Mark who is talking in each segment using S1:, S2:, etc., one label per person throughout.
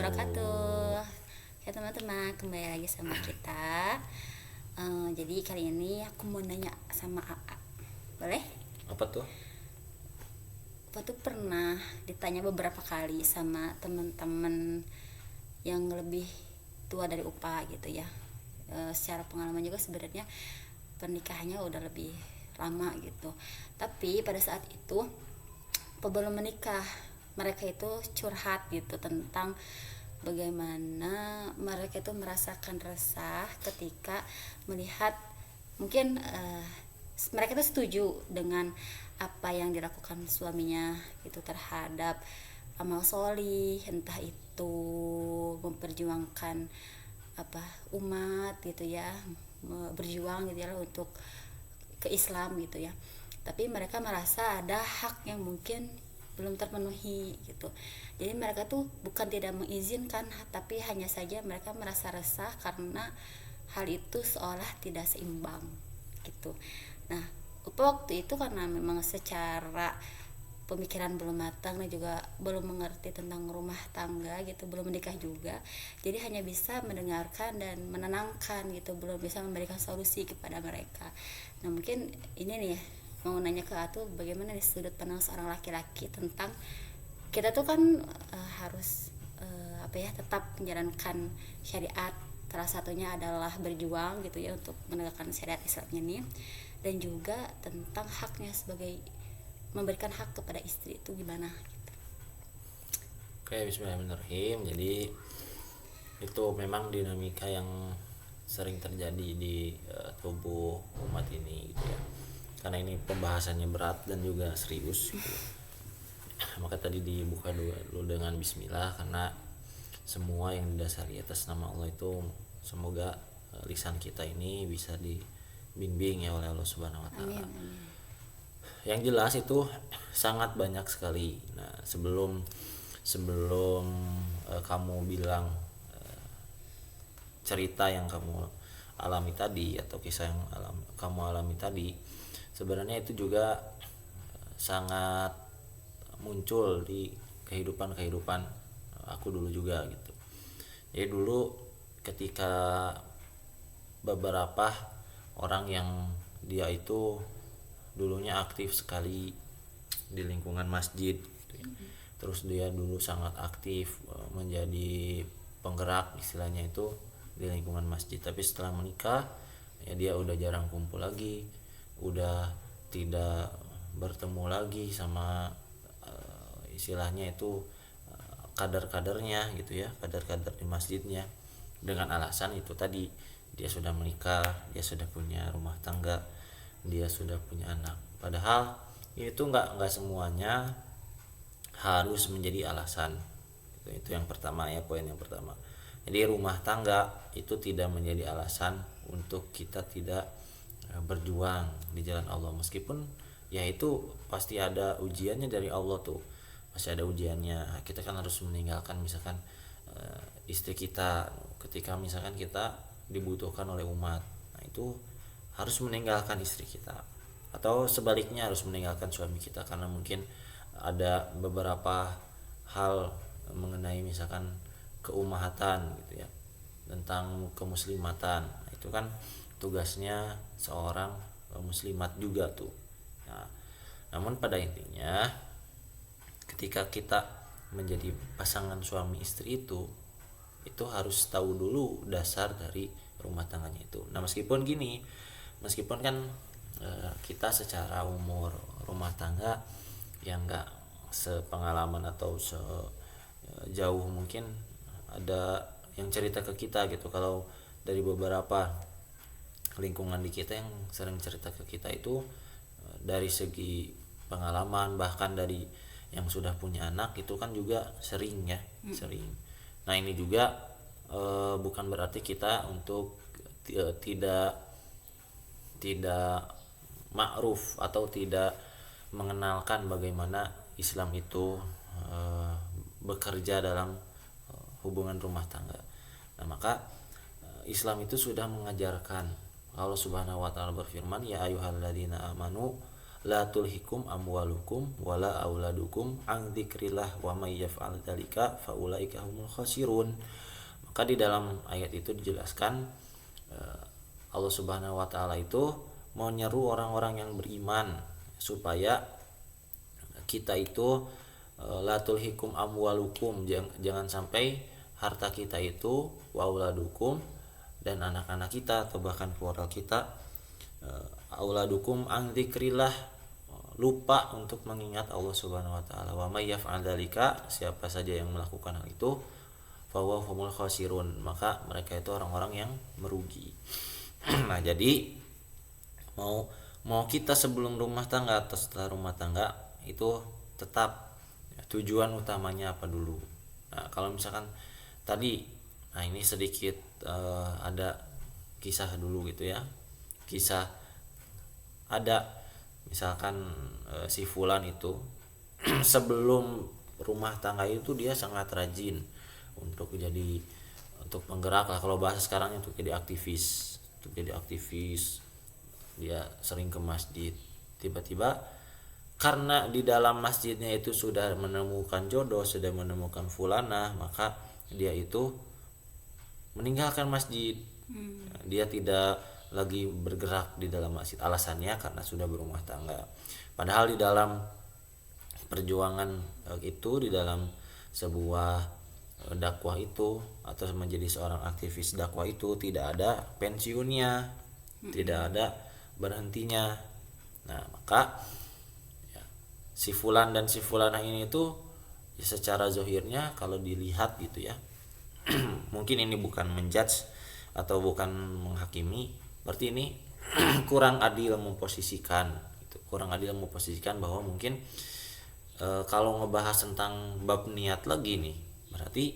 S1: wabarakatuh. Ya teman-teman, kembali lagi sama kita. Jadi kali ini aku mau nanya sama AA. Boleh?
S2: Apa tuh?
S1: Aku tuh pernah ditanya beberapa kali sama teman-teman yang lebih tua dari UPA gitu ya. Secara pengalaman juga sebenarnya pernikahannya udah lebih lama gitu. Tapi pada saat itu belum menikah, mereka itu curhat gitu tentang bagaimana mereka itu merasakan resah ketika melihat mungkin mereka itu setuju dengan apa yang dilakukan suaminya itu terhadap amal solih, entah itu memperjuangkan apa umat gitu ya, berjuang gitu ya untuk ke Islam gitu ya, tapi mereka merasa ada hak yang mungkin belum terpenuhi gitu. Jadi mereka tuh bukan tidak mengizinkan, tapi hanya saja mereka merasa resah karena hal itu seolah tidak seimbang gitu. Nah, waktu itu karena memang secara pemikiran belum matang dan juga belum mengerti tentang rumah tangga gitu, belum menikah juga, jadi hanya bisa mendengarkan dan menenangkan gitu, belum bisa memberikan solusi kepada mereka. Nah mungkin ini nih mau nanya ke Atu, bagaimana nih sudut pandang seorang laki-laki tentang kita tuh kan harus apa ya, tetap menjalankan syariat, salah satunya adalah berjuang gitu ya untuk menegakkan syariat Islam ini, dan juga tentang haknya sebagai memberikan hak kepada istri itu gimana gitu.
S2: Oke, bismillahirrahmanirrahim. Jadi itu memang dinamika yang sering terjadi di tubuh umat ini gitu ya. Karena ini pembahasannya berat dan juga serius gitu. Maka tadi dibuka dulu dengan bismillah, karena semua yang didasari atas nama Allah itu semoga lisan kita ini bisa dibimbing ya oleh Allah Subhanahu wa taala. Yang jelas itu sangat banyak sekali. Nah, sebelum kamu bilang cerita yang kamu alami tadi atau kisah yang kamu alami tadi, sebenarnya itu juga sangat muncul di kehidupan aku dulu juga gitu. Jadi dulu ketika beberapa orang yang dia itu dulunya aktif sekali di lingkungan masjid gitu ya. Terus dia dulu sangat aktif menjadi penggerak istilahnya itu di lingkungan masjid, tapi setelah menikah ya dia udah jarang kumpul lagi, udah tidak bertemu lagi sama istilahnya itu kader-kadernya gitu ya, kader-kader di masjidnya, dengan alasan itu tadi, dia sudah menikah, dia sudah punya rumah tangga, dia sudah punya anak. Padahal itu nggak semuanya harus menjadi alasan. Itu yang pertama ya, poin yang pertama. Jadi rumah tangga itu tidak menjadi alasan untuk kita tidak berjuang di jalan Allah, meskipun ya itu pasti ada ujiannya dari Allah tuh, pasti ada ujiannya. Kita kan harus meninggalkan misalkan istri kita ketika misalkan kita dibutuhkan oleh umat, nah itu harus meninggalkan istri kita, atau sebaliknya harus meninggalkan suami kita karena mungkin ada beberapa hal mengenai misalkan keumahatan gitu ya, tentang kemuslimatan. Nah, itu kan tugasnya seorang muslimat juga tuh. Nah, namun pada intinya ketika kita menjadi pasangan suami istri itu harus tahu dulu dasar dari rumah tangganya itu. Nah, meskipun kan kita secara umur rumah tangga yang enggak sepengalaman atau sejauh mungkin ada yang cerita ke kita gitu. Kalau dari beberapa lingkungan di kita yang sering cerita ke kita itu dari segi pengalaman, bahkan dari yang sudah punya anak itu kan juga sering ya, sering. Nah, ini juga bukan berarti kita untuk tidak ma'ruf atau tidak mengenalkan bagaimana Islam itu bekerja dalam hubungan rumah tangga. Nah, maka Islam itu sudah mengajarkan. Allah Subhanahu wa taala berfirman, ya ayyuhalladzina amanu la tulhikum amwalukum wala auladukum an dzikrillah wa may yaf'al dzalika faulaika humul khasirun. Maka di dalam ayat itu dijelaskan Allah Subhanahu wa taala itu mau nyeru orang-orang yang beriman supaya kita itu la tulhikum amwalukum, jangan sampai harta kita itu wa auladukum, dan anak-anak kita atau bahkan keluarga kita auladukum an dzikrillah, lupa untuk mengingat Allah Subhanahu wa taala. Wa may yaf'al dzalika, siapa saja yang melakukan hal itu, fa huwa humul khasirun, maka mereka itu orang-orang yang merugi. Nah, jadi mau kita sebelum rumah tangga atau setelah rumah tangga itu tetap tujuan utamanya apa dulu. Nah, kalau misalkan tadi, nah ini sedikit ada kisah dulu gitu ya. Kisah ada misalkan si fulan itu sebelum rumah tangga itu dia sangat rajin untuk penggerak lah, kalau bahasa sekarang untuk jadi aktivis. Dia sering ke masjid. Tiba-tiba karena di dalam masjidnya itu sudah menemukan jodoh, sudah menemukan fulanah, maka dia itu meninggalkan masjid. Dia tidak lagi bergerak di dalam masjid, alasannya karena sudah berumah tangga. Padahal di dalam perjuangan itu, di dalam sebuah dakwah itu atau menjadi seorang aktivis dakwah itu tidak ada pensiunnya, tidak ada berhentinya. Nah, maka ya, si fulan dan si fulanah ini itu ya, secara zohirnya kalau dilihat gitu ya mungkin ini bukan menjudge atau bukan menghakimi, berarti ini kurang adil memposisikan gitu. Kurang adil memposisikan bahwa mungkin kalau ngebahas tentang bab niat lagi nih, berarti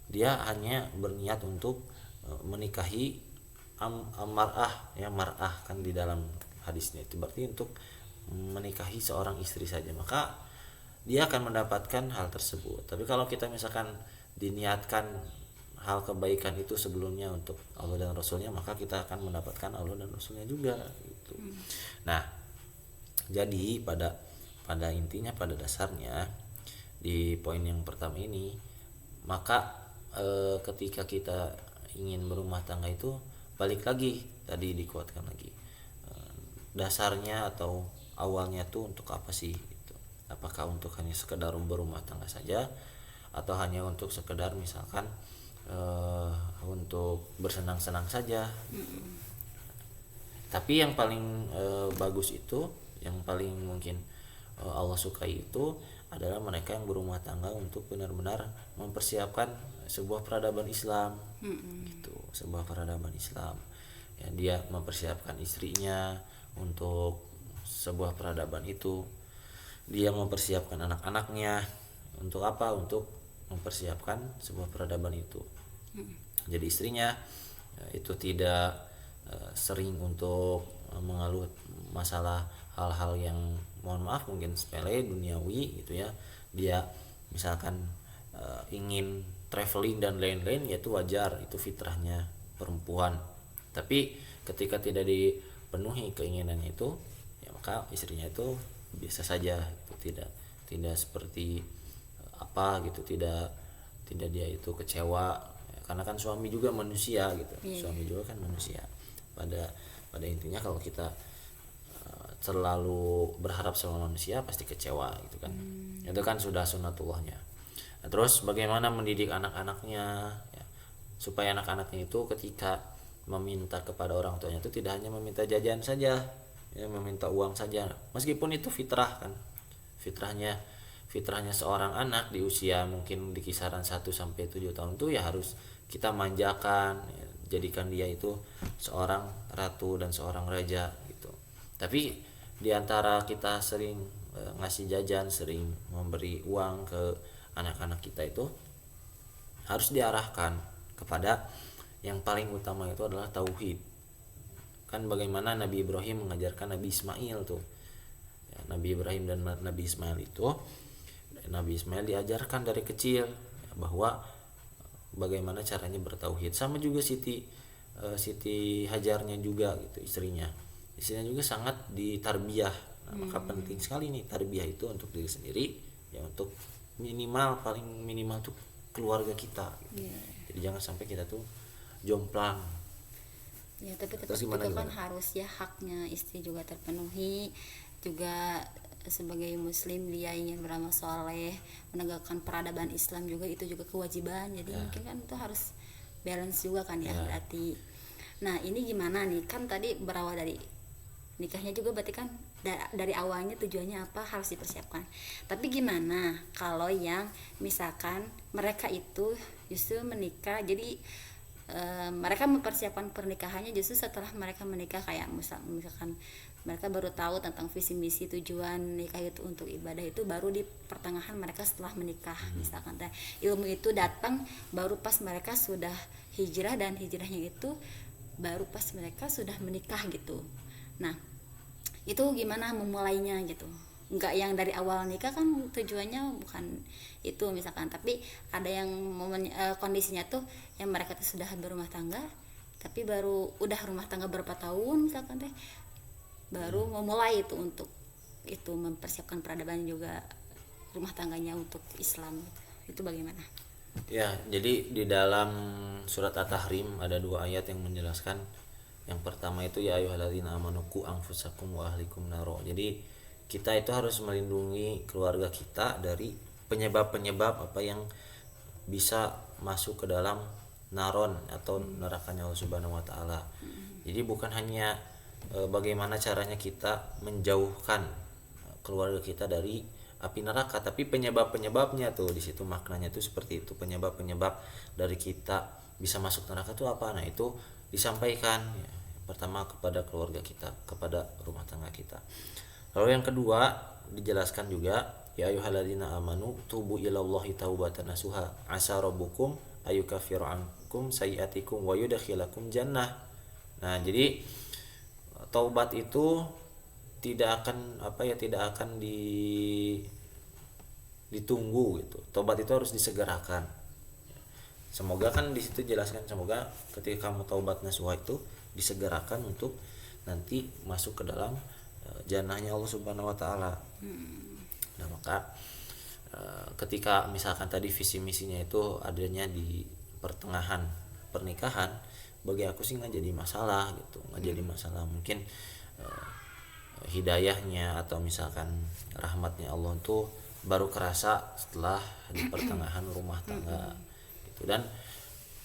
S2: dia hanya berniat untuk menikahi mar'ah ya, mar'ah kan di dalam hadisnya itu berarti untuk menikahi seorang istri saja, maka dia akan mendapatkan hal tersebut. Tapi kalau kita misalkan diniatkan hal kebaikan itu sebelumnya untuk Allah dan Rasulnya, maka kita akan mendapatkan Allah dan Rasulnya juga gitu. Nah, jadi pada intinya, pada dasarnya di poin yang pertama ini, maka ketika kita ingin berumah tangga itu balik lagi tadi dikuatkan lagi, dasarnya atau awalnya tuh untuk apa sih gitu. Apakah untuk hanya sekedar berumah tangga saja, atau hanya untuk sekedar misalkan untuk bersenang-senang saja. Tapi yang paling bagus itu, yang paling mungkin Allah sukai itu adalah mereka yang berumah tangga untuk benar-benar mempersiapkan sebuah peradaban Islam gitu, sebuah peradaban Islam ya. Dia mempersiapkan istrinya untuk sebuah peradaban itu, dia mempersiapkan anak-anaknya untuk apa, untuk mempersiapkan sebuah peradaban itu. Jadi istrinya itu tidak sering untuk mengeluh masalah hal-hal yang mohon maaf mungkin sepele duniawi gitu ya. Dia misalkan ingin traveling dan lain-lain, yaitu wajar, itu fitrahnya perempuan. Tapi ketika tidak dipenuhi keinginannya itu, ya maka istrinya itu biasa saja, itu tidak seperti apa gitu, tidak dia itu kecewa ya, karena kan suami juga manusia gitu. Suami juga kan manusia. Pada intinya kalau kita terlalu berharap sama manusia pasti kecewa gitu kan. Itu kan sudah sunatullahnya. Nah, terus bagaimana mendidik anak-anaknya ya, supaya anak-anaknya itu ketika meminta kepada orang tuanya itu tidak hanya meminta jajan saja ya, meminta uang saja, meskipun itu fitrah kan. Fitrahnya seorang anak di usia mungkin di kisaran 1 sampai 7 tahun itu ya harus kita manjakan ya, jadikan dia itu seorang ratu dan seorang raja gitu. Tapi diantara kita sering ngasih jajan, sering memberi uang ke anak-anak kita, itu harus diarahkan kepada yang paling utama, itu adalah tauhid. Kan bagaimana Nabi Ibrahim mengajarkan Nabi Ismail tuh ya, Nabi Ibrahim dan Nabi Ismail itu, Nabi Ismail diajarkan dari kecil ya, bahwa bagaimana caranya bertauhid. Sama juga Siti Hajarnya juga gitu, istrinya juga sangat ditarbiyah Nah, maka penting sekali nih tarbiyah itu untuk diri sendiri, ya untuk minimal, paling minimal tuh keluarga kita gitu. Jadi jangan sampai kita tuh jomplang.
S1: Ya, tapi tetap
S2: Terus
S1: juga
S2: gimana?
S1: kan harus ya haknya istri juga terpenuhi, juga sebagai muslim dia ingin beramal soleh, menegakkan peradaban Islam juga, itu juga kewajiban. Jadi mungkin kan itu harus balance juga kan ya, berarti. Nah, ini gimana nih, kan tadi berawal dari nikahnya juga, berarti kan dari awalnya tujuannya apa, harus dipersiapkan. Tapi gimana kalau yang misalkan mereka itu justru menikah, jadi mereka mempersiapkan pernikahannya justru setelah mereka menikah, kayak misalkan mereka baru tahu tentang visi misi tujuan nikah itu untuk ibadah itu baru di pertengahan mereka setelah menikah. Misalkan ilmu itu datang baru pas mereka sudah hijrah, dan hijrahnya itu baru pas mereka sudah menikah gitu. Nah, itu gimana memulainya gitu, nggak yang dari awal nikah kan tujuannya bukan itu misalkan, tapi ada yang kondisinya tuh yang mereka tuh sudah berumah tangga, tapi baru udah rumah tangga berapa tahun misalkan teh, baru memulai itu untuk itu mempersiapkan peradaban juga rumah tangganya untuk Islam gitu. Itu bagaimana?
S2: Ya, jadi di dalam surat At-Tahrim ada 2 ayat yang menjelaskan. Yang pertama itu ya ayyuhalladzina amanu qu anfusakum wa ahlikum naro. Jadi kita itu harus melindungi keluarga kita dari penyebab-penyebab apa yang bisa masuk ke dalam naron atau nerakanya Allah Subhanahu wa taala. Jadi bukan hanya bagaimana caranya kita menjauhkan keluarga kita dari api neraka, tapi penyebab-penyebabnya tuh di situ maknanya tuh seperti itu. Penyebab-penyebab dari kita bisa masuk neraka itu apa? Nah, itu disampaikan ya, pertama kepada keluarga kita, kepada rumah tangga kita. Lalu yang kedua dijelaskan juga ya ayyuhalladzina amanu tubu ilallahi taubatan nasuha asa rabbukum ayyukaffiru ankum sayiatikum wa yudkhilakum jannah. Nah, jadi taubat itu tidak akan ditunggu gitu. Taubat itu harus disegerakan. Semoga kan di situ jelaskan, semoga ketika kamu taubat nasuha itu disegerakan untuk nanti masuk ke dalam jannahnya Allah Subhanahu wa taala. Nah, maka ketika misalkan tadi visi misinya itu adanya di pertengahan pernikahan, bagi aku sih nggak jadi masalah gitu, nggak jadi masalah. Mungkin hidayahnya atau misalkan rahmatnya Allah tuh baru kerasa setelah di pertengahan rumah tangga gitu. Dan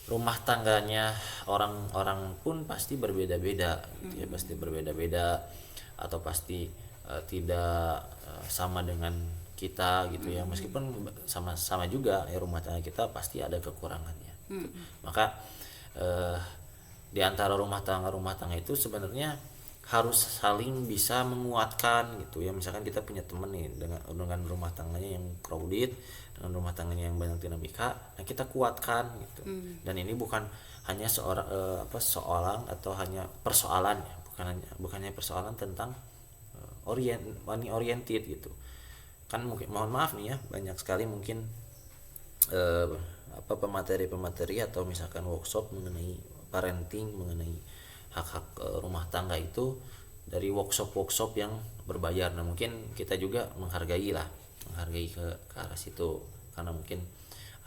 S2: rumah tangganya orang-orang pun pasti berbeda-beda gitu ya, pasti berbeda-beda atau pasti tidak sama dengan kita gitu ya, meskipun sama-sama juga ya rumah tangga kita pasti ada kekurangannya gitu. Maka di antara rumah tangga itu sebenarnya harus saling bisa menguatkan gitu ya. Misalkan kita punya temen nih dengan rumah tangganya yang crowded, dengan rumah tangganya yang banyak dinamika, nah kita kuatkan gitu. Dan ini bukan hanya seorang atau hanya persoalan ya, bukan hanya persoalan tentang money oriented gitu. Kan mungkin mohon maaf nih ya, banyak sekali mungkin pemateri atau misalkan workshop mengenai parenting, mengenai hak-hak rumah tangga itu dari workshop yang berbayar. Nah, mungkin kita juga menghargai ke arah situ, karena mungkin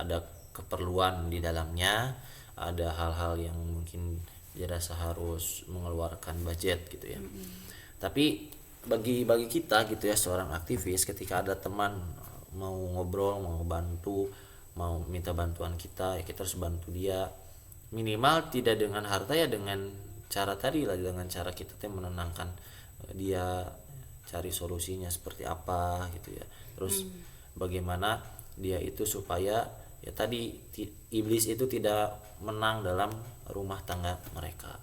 S2: ada keperluan di dalamnya, ada hal-hal yang mungkin dirasa harus mengeluarkan budget gitu ya. Tapi bagi kita gitu ya, seorang aktivis, ketika ada teman mau ngobrol, mau bantu, mau minta bantuan kita, ya kita harus bantu dia, minimal tidak dengan harta ya, dengan cara tadi lah, dengan cara kita menenangkan dia, cari solusinya seperti apa gitu ya. Terus bagaimana dia itu supaya ya tadi iblis itu tidak menang dalam rumah tangga mereka.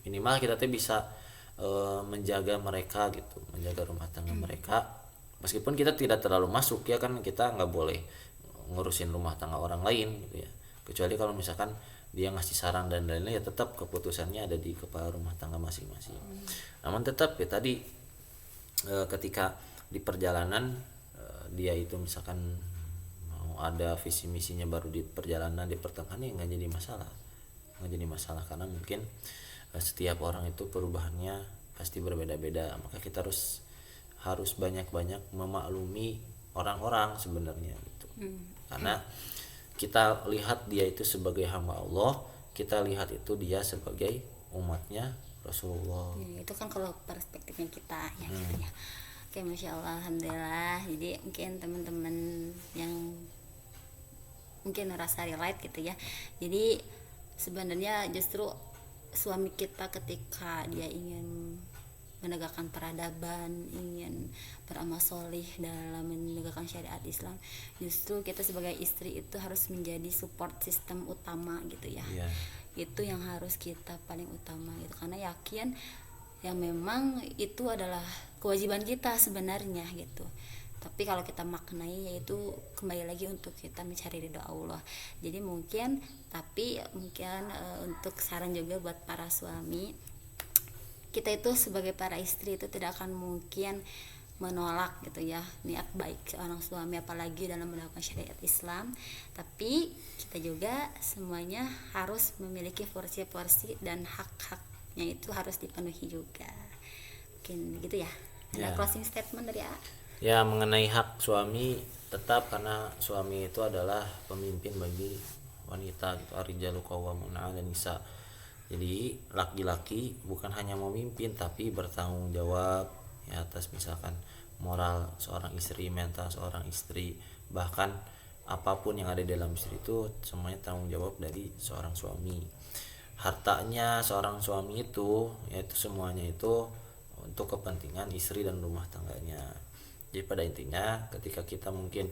S2: Minimal kita bisa menjaga mereka gitu, menjaga rumah tangga mereka, meskipun kita tidak terlalu masuk ya, kan kita nggak boleh ngurusin rumah tangga orang lain gitu ya, kecuali kalau misalkan dia ngasih saran dan lain-lain, ya tetap keputusannya ada di kepala rumah tangga masing-masing. Namun tetap ya tadi ketika di perjalanan dia itu misalkan mau ada visi misinya baru di perjalanan, di pertengahan, ya nggak jadi masalah karena mungkin setiap orang itu perubahannya pasti berbeda-beda. Maka kita harus harus banyak-banyak memaklumi orang-orang sebenarnya gitu. Karena kita lihat dia itu sebagai hamba Allah, kita lihat itu dia sebagai umatnya Rasulullah.
S1: Ya, itu kan kalau perspektifnya kita ya gitu ya. Oke, masya Allah, alhamdulillah. Jadi mungkin teman-teman yang mungkin merasa relate gitu ya. Jadi sebenarnya justru suami kita ketika dia ingin menegakkan peradaban, ingin beramal solih dalam menegakkan syariat Islam, justru kita sebagai istri itu harus menjadi support sistem utama gitu ya.
S2: Iya.
S1: Itu yang harus kita paling utama gitu, karena yakin yang memang itu adalah kewajiban kita sebenarnya gitu. Tapi kalau kita maknai yaitu kembali lagi untuk kita mencari ridho Allah. Jadi mungkin untuk saran juga buat para suami, kita itu sebagai para istri itu tidak akan mungkin menolak gitu ya niat baik seorang suami, apalagi dalam melakukan syariat Islam. Tapi kita juga semuanya harus memiliki porsi-porsi dan hak-haknya itu harus dipenuhi juga. Mungkin gitu ya. Ada closing statement dari A?
S2: Ya, mengenai hak suami, tetap karena suami itu adalah pemimpin bagi wanita gitu. Ar-rijalu qawwamuna 'alan nisa. Jadi laki-laki bukan hanya memimpin tapi bertanggung jawab ya atas misalkan moral seorang istri, mental seorang istri, bahkan apapun yang ada di dalam istri itu semuanya tanggung jawab dari seorang suami. Hartanya seorang suami itu yaitu semuanya itu untuk kepentingan istri dan rumah tangganya. Jadi pada intinya ketika kita mungkin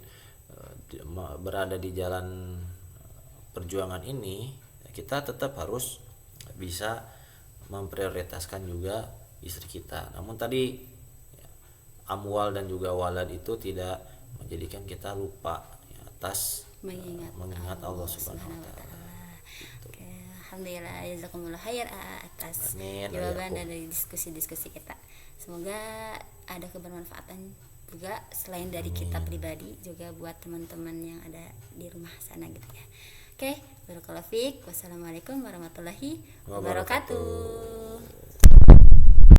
S2: berada di jalan perjuangan ini, kita tetap harus bisa memprioritaskan juga istri kita. Namun tadi amwal dan juga walad itu tidak menjadikan kita lupa ya, atas mengingat Allah Subhanahu wa taala.
S1: Oke, alhamdulillah, jazakumullah khair atas
S2: Amin.
S1: jawaban dan dari diskusi-diskusi kita. Semoga ada kebermanfaatan juga selain dari kita pribadi, juga buat teman-teman yang ada di rumah sana gitu ya. Oke, barakallahu fiik. Wassalamualaikum warahmatullahi wabarakatuh.